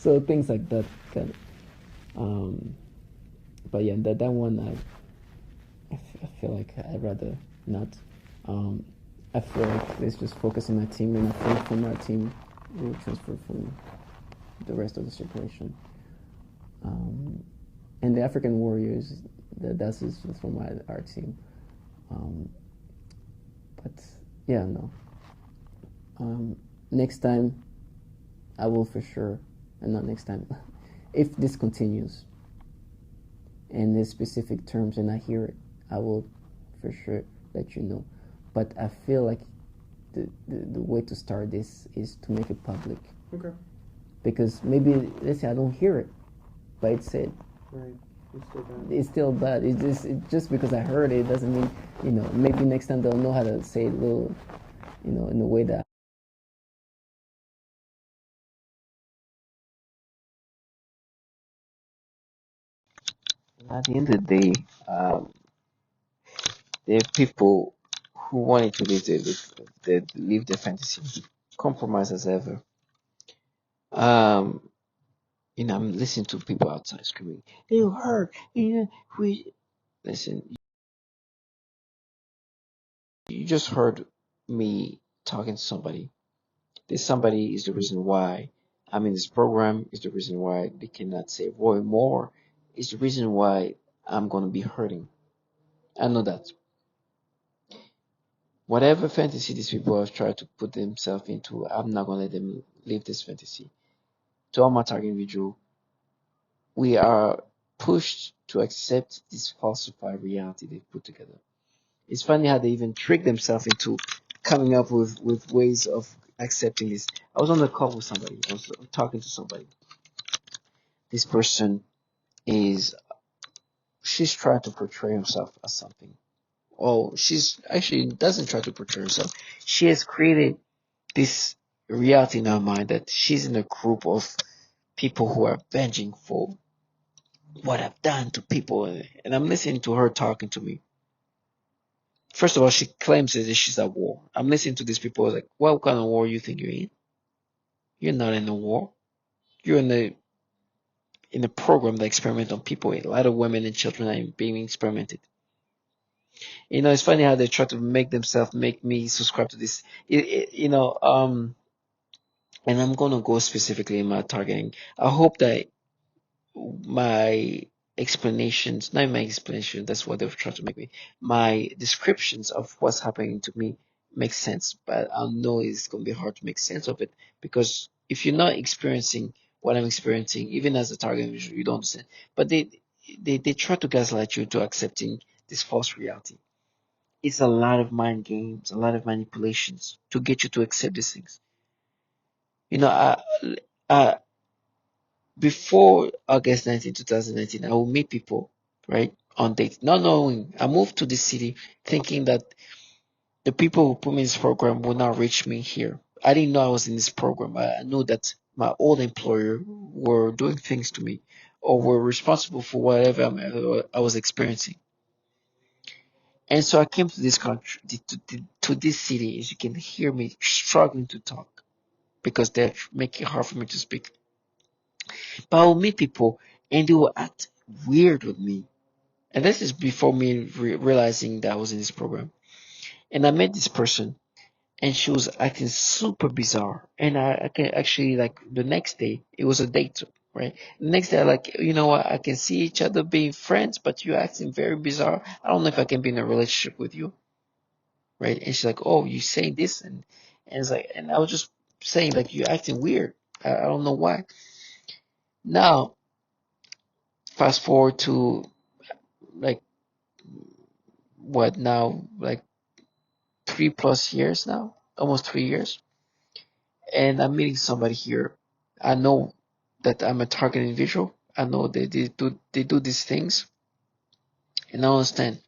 So things like that kind of, but yeah, that one I feel like I'd rather not. Um, I feel like let's just focus on my team, and I think from our team we'll transfer from the rest of the separation. Um, and the African Warriors, that's just from our team. Um, but yeah, no. Next time, I will for sure, and not next time, if this continues in the specific terms and I hear it, I will for sure let you know. But I feel like the way to start this is to make it public. Okay. Because maybe, let's say I don't hear it, but it's said. Right. It's still bad. It's still bad. It's just because I heard it doesn't mean, maybe next time they'll know how to say it a little, in a way that. At the end of the day, there are people who wanted to live their fantasy, compromise as ever. Um, I'm listening to people outside screaming, "You hurt!" We listen. You just heard me talking to somebody. This somebody is the reason why I'm in this program. Is the reason why they cannot say Roy more. Is the reason why I'm gonna be hurting. I know that. Whatever fantasy these people have tried to put themselves into, I'm not gonna let them live this fantasy. To all my target individual, we are pushed to accept this falsified reality they put together. It's funny how they even trick themselves into coming up with ways of accepting this. I was on the call with somebody. I was talking to somebody. This person she's trying to portray herself as something. Oh, she's actually doesn't try to portray herself. She has created this reality in her mind that she's in a group of people who are avenging for what I've done to people. And I'm listening to her talking to me. First of all, she claims that she's at war. I'm listening to these people like, what kind of war you think you're in? You're not in a war. You're in a program that experiment on people. A lot of women and children are being experimented. It's funny how they try to make me subscribe to this. And I'm gonna go specifically in my targeting. I hope that my explanations, not my explanation, that's what they've tried to make me, my descriptions of what's happening to me make sense. But I know it's going to be hard to make sense of it because if you're not experiencing what I'm experiencing, even as a target individual, you don't understand. But they try to gaslight you to accepting this false reality. It's a lot of mind games, a lot of manipulations to get you to accept these things. I before August 19, 2019, I will meet people, right, on dates, not knowing. I moved to this city thinking that the people who put me in this program will not reach me here. I didn't know I was in this program. I knew that my old employer were doing things to me or were responsible for whatever I was experiencing. And so I came to this country, to this city, as you can hear me struggling to talk because they're making it hard for me to speak. But I will meet people and they will act weird with me. And this is before me realizing that I was in this program. And I met this person and she was acting super bizarre. And I can actually, like, the next day, it was a date, right? The next day, like, what, I can see each other being friends, but you're acting very bizarre. I don't know if I can be in a relationship with you, right? And she's like, oh, you saying this? And it's like, and I was just saying, like, you're acting weird. I don't know why. Now, fast forward to, like, what now, like 3+ years now, almost 3 years, and I'm meeting somebody here. I know that I'm a target individual. I know they do these things, and I understand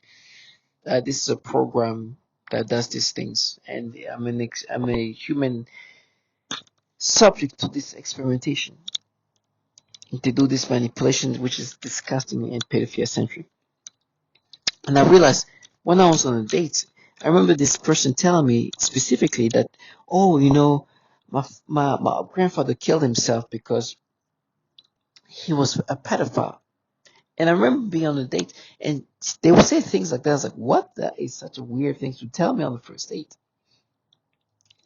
that this is a program that does these things, and I'm a human subject to this experimentation. They do this manipulation, which is disgusting and pedophilia centric. And I realized when I was on a date, I remember this person telling me specifically that, oh, my grandfather killed himself because he was a pedophile. And I remember being on a date, and they would say things like that. I was like, "What? That is such a weird thing to tell me on the first date."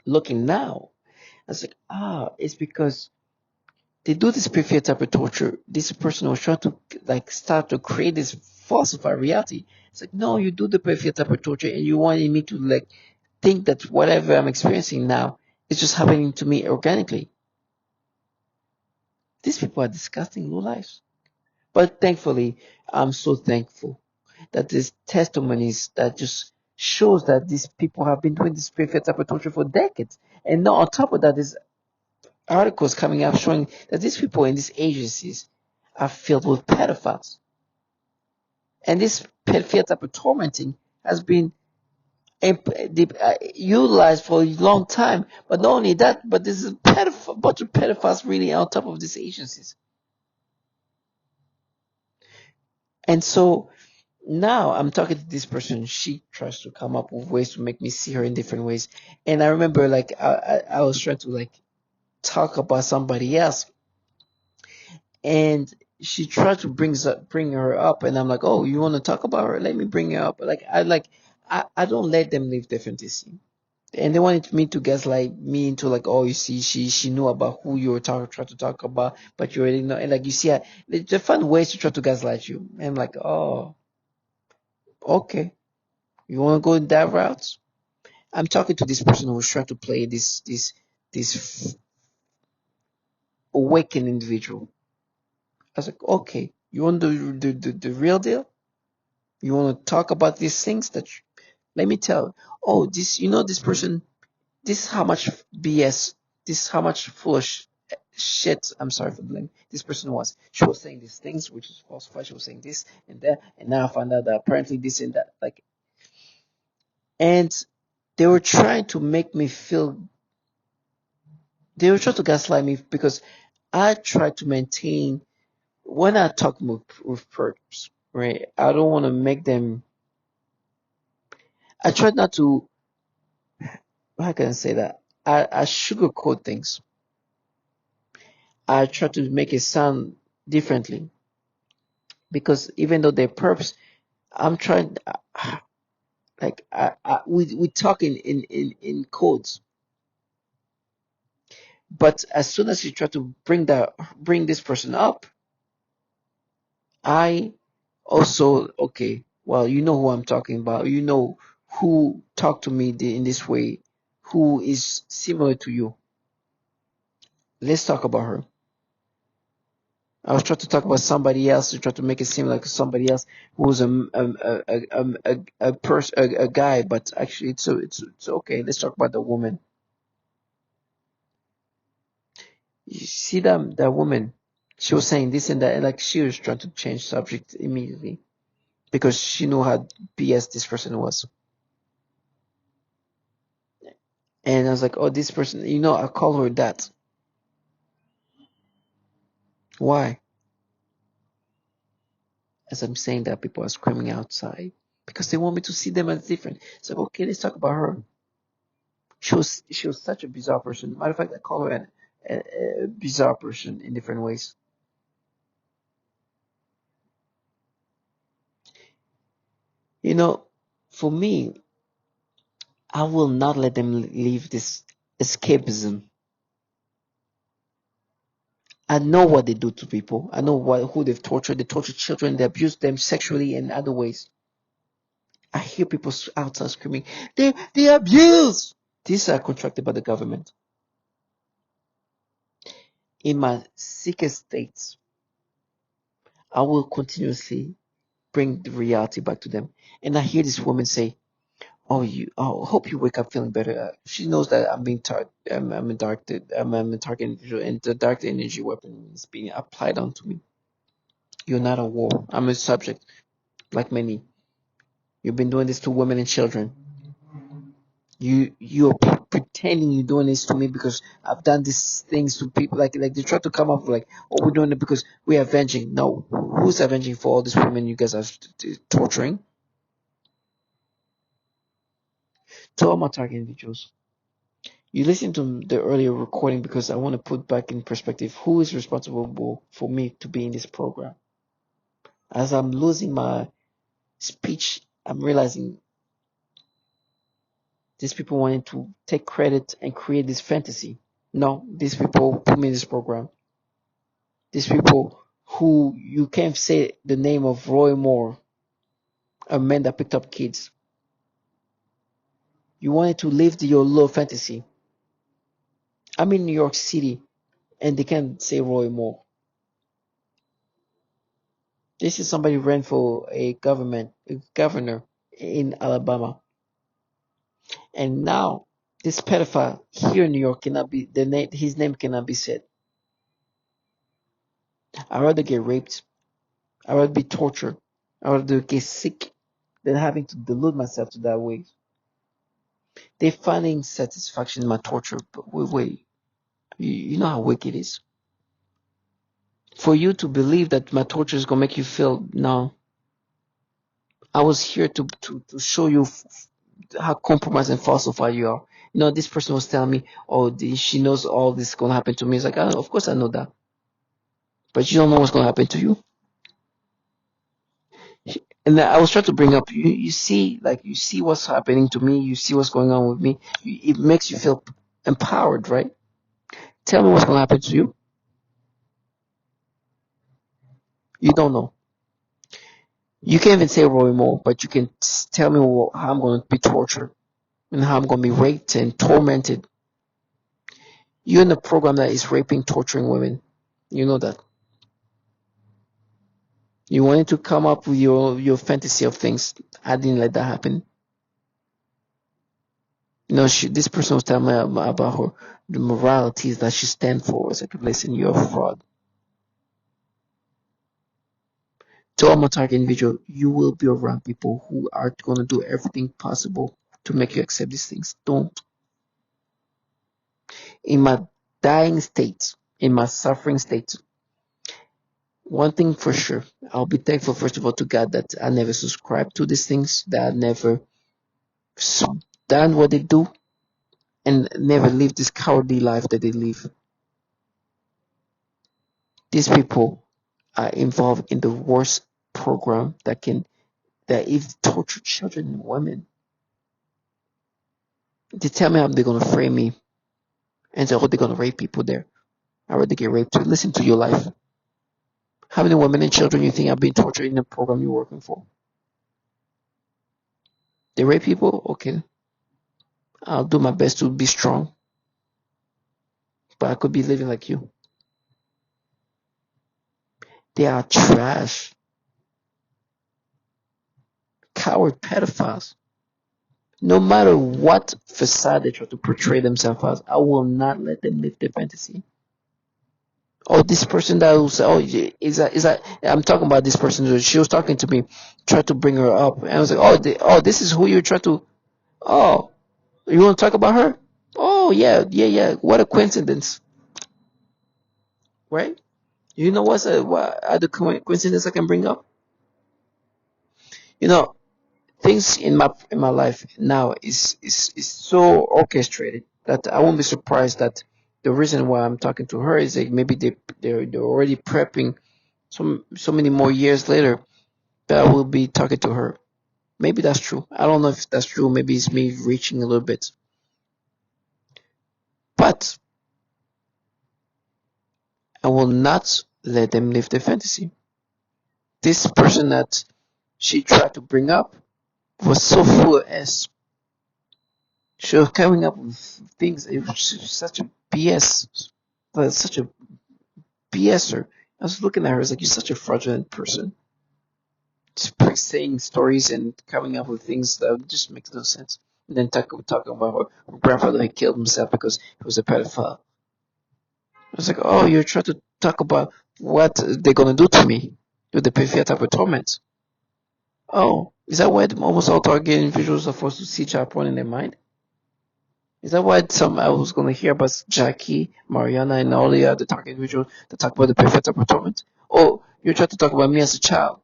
Looking now, I was like, it's because they do this preferred type of torture. This person was trying to like start to create this falsified reality. It's like, no, you do the preferred type of torture, and you wanted me to like think that whatever I'm experiencing now is just happening to me organically. These people are disgusting low lives. But thankfully, I'm so thankful that there's testimonies that just shows that these people have been doing this preferred type of torture for decades. And now on top of that, there's articles coming up showing that these people in these agencies are filled with pedophiles. And this pedophile type of tormenting has been utilized for a long time. But not only that, but there's a bunch of pedophiles really on top of these agencies. And so now I'm talking to this person. She tries to come up with ways to make me see her in different ways. And I remember like I was trying to like talk about somebody else, and she tried to bring her up, and I'm like, oh, you want to talk about her? Let me bring her up. I don't let them live their fantasy. And they wanted me to gaslight me into like, oh, you see, she knew about who you were trying to talk about, but you already know. And like you see, they find ways to try to gaslight you. And I'm like, oh, okay, you want to go that route? I'm talking to this person who was trying to play this awakened individual. I was like, okay, you want the real deal? You want to talk about these things let me tell. Oh, this person. This is how much BS. This is how much foolish shit. I'm sorry for the name. This person was. She was saying these things, which is falsified. She was saying this and that, and now I found out that apparently this and that. Like, and they were trying to make me feel. They were trying to gaslight me because I try to maintain when I talk with perps, right? I don't want to make them. I try not to. How can I say that? I sugarcoat things. I try to make it sound differently because even though they're perps, I'm trying. We talk in codes, but as soon as you try to bring this person up, I also okay. Well, you know who I'm talking about. You know who talked to me in this way, who is similar to you. Let's talk about her. I was trying to talk about somebody else to try to make it seem like somebody else who was a guy, but actually it's okay. Let's talk about the woman. You see that woman, she was saying this and that, and like she was trying to change subject immediately because she knew how BS this person was. And I was like, oh, this person, I call her that. Why? As I'm saying that, people are screaming outside because they want me to see them as different. So okay, let's talk about her. She was such a bizarre person. Matter of fact, I call her a bizarre person in different ways. You know, for me, I will not let them leave this escapism. I know what they do to people. I know who they've tortured. They torture children. They abuse them sexually and other ways. I hear people outside screaming, they abuse. These are contracted by the government. In my sickest states, I will continuously bring the reality back to them. And I hear this woman say, hope you wake up feeling better. She knows that I'm being I'm a I'm a target individual, and the dark energy weapon is being applied onto me. You're not a war. I'm a subject, like many. You've been doing this to women and children. You're pretending you're doing this to me because I've done these things to people. Like they try to come up with like, oh, we're doing it because we're avenging. No, who's avenging for all these women you guys are torturing? To all my target individuals. You listen to the earlier recording because I want to put back in perspective who is responsible for me to be in this program. As I'm losing my speech, I'm realizing these people wanted to take credit and create this fantasy. No, these people put me in this program. These people who you can't say the name of Roy Moore, a man that picked up kids. You wanted to live your little fantasy. I'm in New York City and they can't say Roy Moore. This is somebody who ran for a governor in Alabama. And now this pedophile here in New York cannot be his name cannot be said. I'd rather get raped. I'd rather be tortured. I'd rather get sick than having to delude myself to that way. They're finding satisfaction in my torture, but wait, you know how wicked it is. For you to believe that my torture is gonna make you feel no. I was here to show you how compromised and falsified you are. You know, this person was telling me, oh, she knows all this is gonna happen to me. It's like, of course I know that, but you don't know what's gonna happen to you. And I was trying to bring up, you see, like you see what's happening to me, you see what's going on with me. It makes you feel empowered, right? Tell me what's gonna happen to you. You don't know. You can't even say Roy Moore, but you can tell me how I'm going to be tortured and how I'm going to be raped and tormented. You're in a program that is raping, torturing women. You know that. You wanted to come up with your fantasy of things. I didn't let that happen. You know, this person was telling me about her the moralities that she stands for. I was like, listen, you're a fraud. To all my target individual, you will be around people who are going to do everything possible to make you accept these things. Don't. In my dying state, in my suffering state, one thing for sure, I'll be thankful first of all to God that I never subscribed to these things, that I never done what they do, and never lived this cowardly life that they live. These people are involved in the worst program that even torture children and women. They tell me how they're gonna frame me and say, oh, they're gonna rape people there. I rather get raped too. Listen to your life. How many women and children you think have been tortured in the program you're working for? They rape people? Okay. I'll do my best to be strong. But I could be living like you. They are trash. Coward pedophiles. No matter what facade they try to portray themselves as, I will not let them live their fantasy. Oh, this person that will say, oh, is that, I'm talking about this person. She was talking to me, tried to bring her up. And I was like, oh, this is who you try to, oh, you want to talk about her? Oh, yeah. What a coincidence. Right? You know what other coincidence I can bring up? You know, things in my life now is so orchestrated that I won't be surprised that the reason why I'm talking to her is that maybe they're already prepping so many more years later that I will be talking to her. Maybe that's true. I don't know if that's true. Maybe it's me reaching a little bit. But I will not let them live their fantasy. This person that she tried to bring up was so full of S. She was coming up with things. It was such a BS. Such a BSer. I was looking at her. I was like, you're such a fraudulent person. Just saying stories and coming up with things that just makes no sense. And then talking about her grandfather who killed himself because he was a pedophile. I was like, oh, you're trying to talk about what they're gonna do to me with the pedophile type of torment. Oh, is that why almost all target individuals are forced to see child porn in their mind? Is that why some I was gonna hear about Jackie, Mariana, and all the other target individuals that talk about the pedophile type of torment? Oh, you're trying to talk about me as a child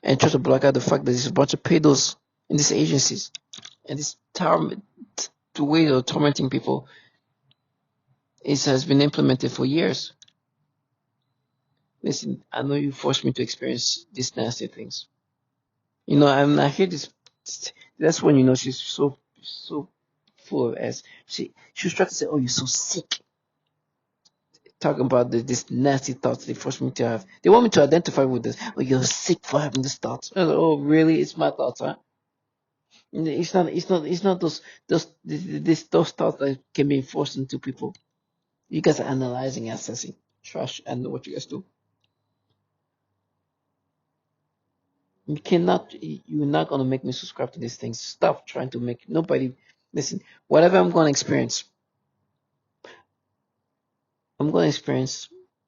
and try to block out the fact that there's a bunch of pedos in these agencies and this torment. the way of tormenting people has been implemented for years. Listen, I know you forced me to experience these nasty things. I hear this. That's when she's so full of ass. She was trying to say, "Oh, you're so sick." Talking about this nasty thoughts they force me to have. They want me to identify with this. Oh, you're sick for having this thoughts. Oh, really? It's my thoughts, huh? It's not. It's not. It's not those thoughts that can be forced into people. You guys are analyzing, assessing, trash, and what you guys do. You cannot. You're not gonna make me subscribe to these things. Stop trying to make nobody listen. Whatever I'm gonna experience,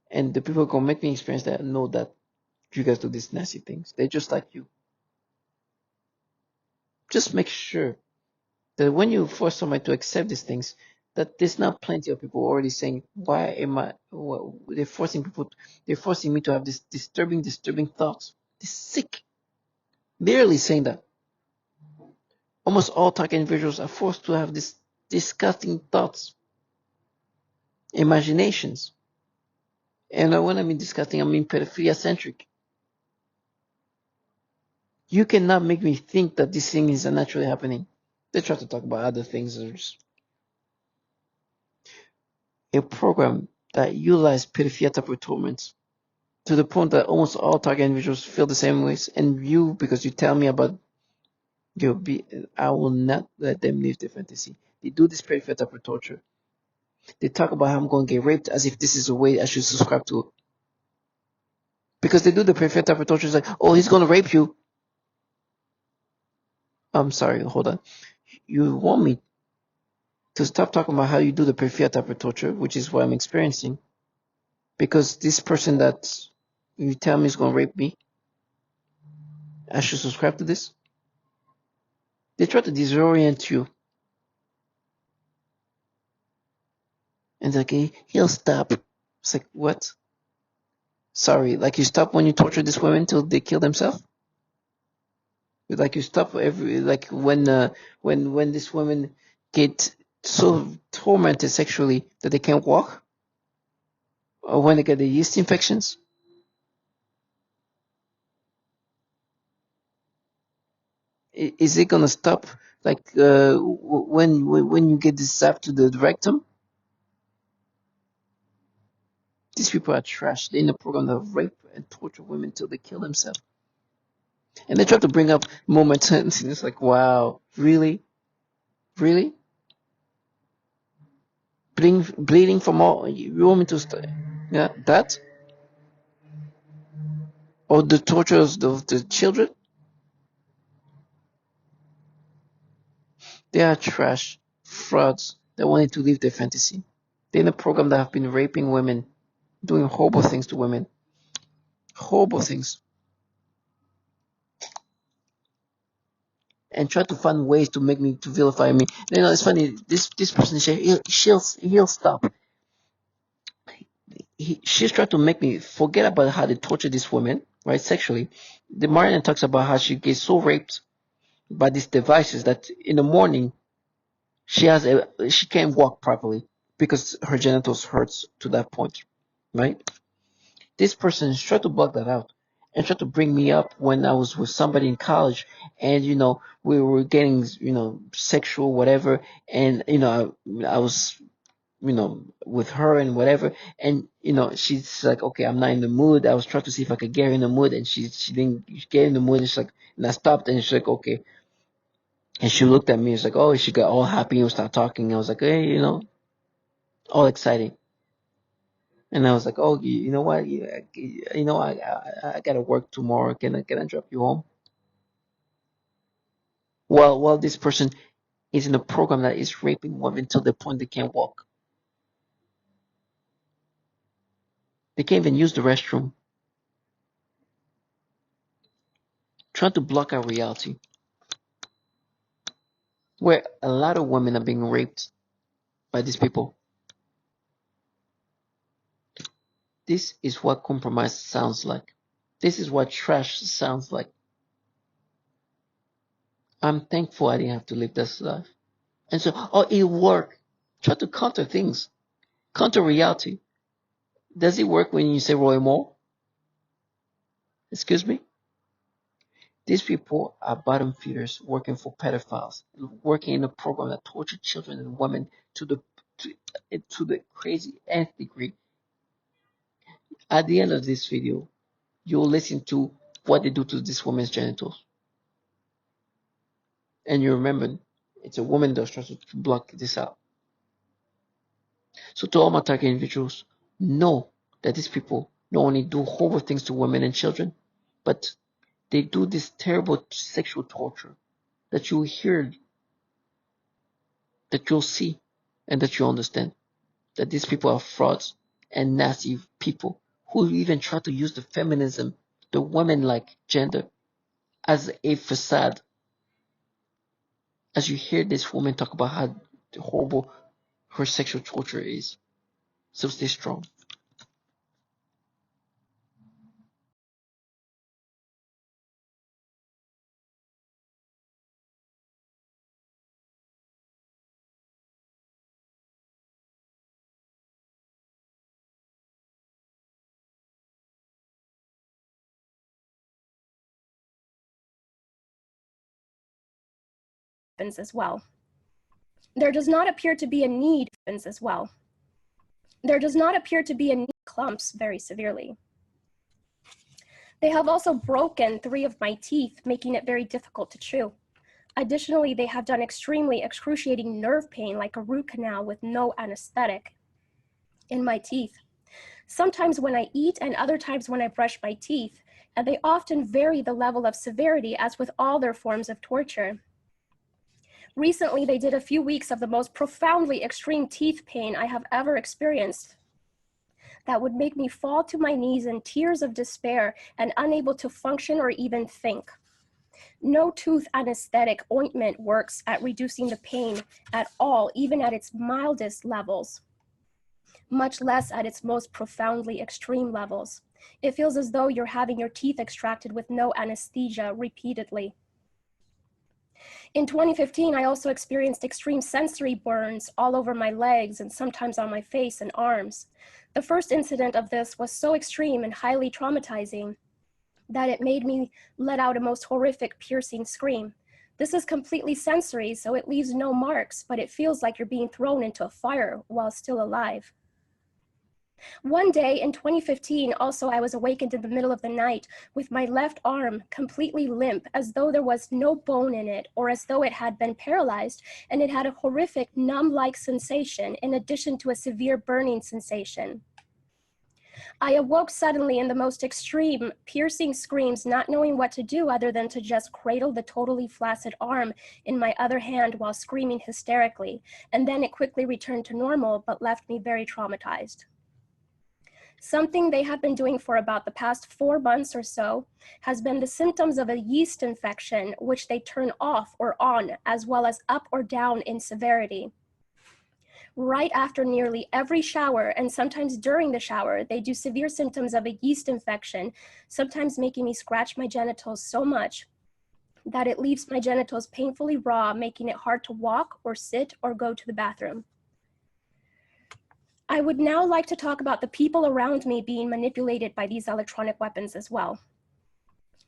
and the people gonna make me experience that know that you guys do these nasty things. They're just like you. Just make sure that when you force somebody to accept these things, that there's not plenty of people already saying, "Why am I?" They're forcing people. They're forcing me to have this disturbing thoughts. They're sick. Literally saying that. Almost all target individuals are forced to have these disgusting thoughts, imaginations. And when I mean disgusting, I mean pedophilia centric. You cannot make me think that these things are naturally happening. They try to talk about other things. There's a program that utilizes pedophilia type of torments to the point that almost all target individuals feel the same ways. And you, because you tell me about your be, I will not let them live their fantasy. They do this pedophilia type of torture. They talk about how I'm going to get raped as if this is a way I should subscribe to. Because they do the pedophilia type of torture. It's like, oh, he's going to rape you. I'm sorry, hold on. You want me to stop talking about how you do the pedophilia type of torture, which is what I'm experiencing. Because this person that you tell me is going to rape me, I should subscribe to this. They try to disorient you. And like, hey, he'll stop. It's like, what? Sorry, like you stop when you torture these women till they kill themselves? Like you stop like when these women get so tormented sexually that they can't walk? Or when they get the yeast infections? Is it gonna stop like when you get this zap to the rectum? These people are trash. They're in a program that rape and torture women till they kill themselves. And they try to bring up moments and it's like, wow, really? Really? Bleeding from all you want me to stay? Yeah, that? Or the tortures of the children? They are trash, frauds that wanted to live their fantasy. They're in a program that have been raping women, doing horrible things to women. Horrible things. And try to find ways to make me to vilify me. It's funny. This person, he'll stop. She's trying to make me forget about how they torture this woman, right, sexually. The Marian talks about how she gets so raped by these devices that in the morning she can't walk properly because her genitals hurts to that point, right? This person is trying to block that out and try to bring me up when I was with somebody in college and we were getting sexual whatever and I was with her and whatever. And, she's like, okay, I'm not in the mood. I was trying to see if I could get her in the mood and she didn't get in the mood. And she's like, and I stopped and she's like, okay. And she looked at me. It's like, oh, she got all happy and started talking. I was like, hey, all exciting. And I was like, oh, you know what? I gotta work tomorrow. Can I drop you home? Well, this person is in a program that is raping women till the point they can't walk. They can't even use the restroom. Trying to block our reality. Where a lot of women are being raped by these people. This is what compromise sounds like. This is what trash sounds like. I'm thankful I didn't have to live this life. And so, oh, it worked. Try to counter things, counter reality. Does it work when you say Roy Moore? Excuse me? These people are bottom feeders working for pedophiles, working in a program that tortured children and women to the to, to the crazy nth degree. At the end of this video, you'll listen to what they do to this woman's genitals. And you remember, it's a woman that's trying to block this out. So to all my target individuals, know that these people not only do horrible things to women and children, but they do this terrible sexual torture that you'll hear, that you'll see, and that you'll understand. That these people are frauds and nasty people who even try to use the feminism, the women-like gender, as a facade. As you hear this woman talk about how horrible her sexual torture is. So stay strong. As well. There does not appear to be a need as well. There does not appear to be a need clumps very severely. They have also broken 3 of my teeth, making it very difficult to chew. Additionally, they have done extremely excruciating nerve pain like a root canal with no anesthetic in my teeth. Sometimes when I eat and other times when I brush my teeth, and they often vary the level of severity as with all their forms of torture. Recently, they did a few weeks of the most profoundly extreme teeth pain I have ever experienced that would make me fall to my knees in tears of despair and unable to function or even think. No tooth anesthetic ointment works at reducing the pain at all, even at its mildest levels, much less at its most profoundly extreme levels. It feels as though you're having your teeth extracted with no anesthesia repeatedly. In 2015, I also experienced extreme sensory burns all over my legs and sometimes on my face and arms. The first incident of this was so extreme and highly traumatizing that it made me let out a most horrific piercing scream. This is completely sensory, so it leaves no marks, but it feels like you're being thrown into a fire while still alive. One day in 2015, also, I was awakened in the middle of the night with my left arm completely limp, as though there was no bone in it, or as though it had been paralyzed, and it had a horrific numb-like sensation in addition to a severe burning sensation. I awoke suddenly in the most extreme, piercing screams, not knowing what to do other than to just cradle the totally flaccid arm in my other hand while screaming hysterically, and then it quickly returned to normal, but left me very traumatized. Something they have been doing for about the past 4 months or so has been the symptoms of a yeast infection, which they turn off or on, as well as up or down in severity. Right after nearly every shower, and sometimes during the shower, they do severe symptoms of a yeast infection, sometimes making me scratch my genitals so much that it leaves my genitals painfully raw, making it hard to walk or sit or go to the bathroom. I would now like to talk about the people around me being manipulated by these electronic weapons as well.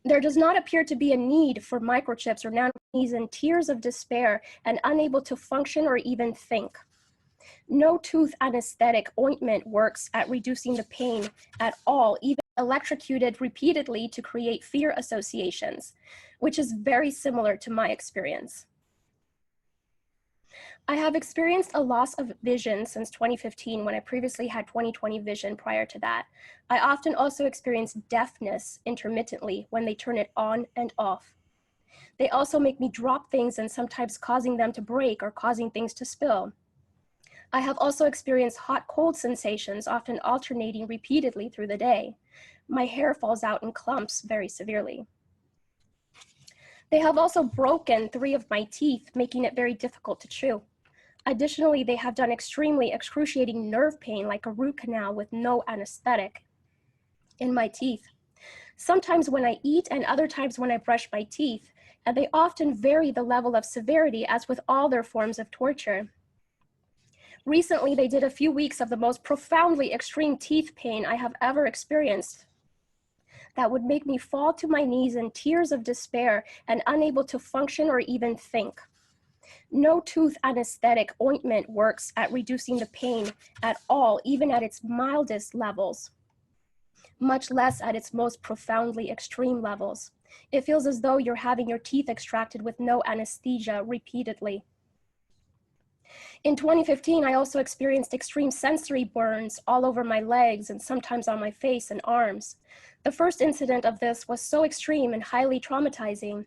There does not appear to be a need for microchips or nanochips in tears of despair and unable to function or even think. No tooth anesthetic ointment works at reducing the pain at all, even electrocuted repeatedly to create fear associations, which is very similar to my experience. I have experienced a loss of vision since 2015 when I previously had 20/20 vision prior to that. I often also experience deafness intermittently when they turn it on and off. They also make me drop things and sometimes causing them to break or causing things to spill. I have also experienced hot-cold sensations, often alternating repeatedly through the day. My hair falls out in clumps very severely. They have also broken 3 of my teeth, making it very difficult to chew. Additionally, they have done extremely excruciating nerve pain like a root canal with no anesthetic in my teeth. Sometimes when I eat and other times when I brush my teeth, and they often vary the level of severity as with all their forms of torture. Recently, they did a few weeks of the most profoundly extreme teeth pain I have ever experienced that would make me fall to my knees in tears of despair and unable to function or even think. No tooth anesthetic ointment works at reducing the pain at all, even at its mildest levels, much less at its most profoundly extreme levels. It feels as though you're having your teeth extracted with no anesthesia repeatedly. In 2015, I also experienced extreme sensory burns all over my legs and sometimes on my face and arms. The first incident of this was so extreme and highly traumatizing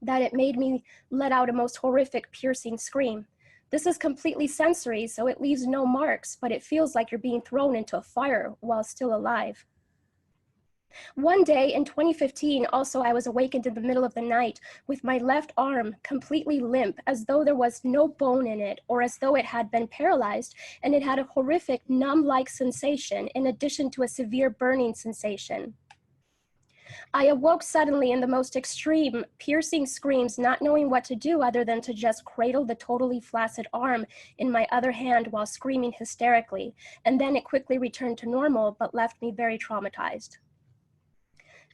that it made me let out a most horrific piercing scream. This is completely sensory, so it leaves no marks, but it feels like you're being thrown into a fire while still alive. One day in 2015, also, I was awakened in the middle of the night with my left arm completely limp, as though there was no bone in it, or as though it had been paralyzed, and it had a horrific numb-like sensation in addition to a severe burning sensation. I awoke suddenly in the most extreme, piercing screams, not knowing what to do other than to just cradle the totally flaccid arm in my other hand while screaming hysterically, and then it quickly returned to normal, but left me very traumatized.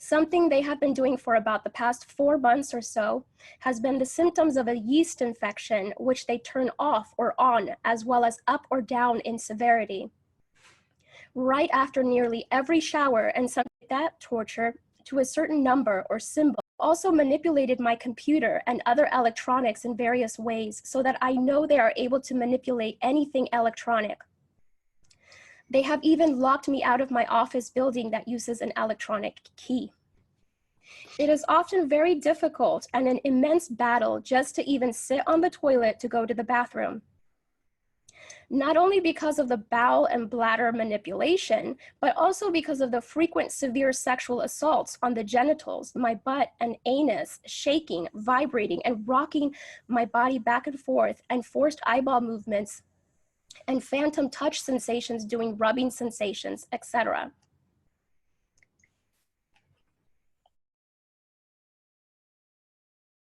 Something they have been doing for about the past 4 months or so has been the symptoms of a yeast infection, which they turn off or on, as well as up or down in severity. Right after nearly every shower, and something like that torture to a certain number or symbol, also manipulated my computer and other electronics in various ways so that I know they are able to manipulate anything electronic. They have even locked me out of my office building that uses an electronic key. It is often very difficult and an immense battle just to even sit on the toilet to go to the bathroom. Not only because of the bowel and bladder manipulation, but also because of the frequent severe sexual assaults on the genitals, my butt and anus, shaking, vibrating, and rocking my body back and forth, and forced eyeball movements, and phantom touch sensations doing rubbing sensations, etc.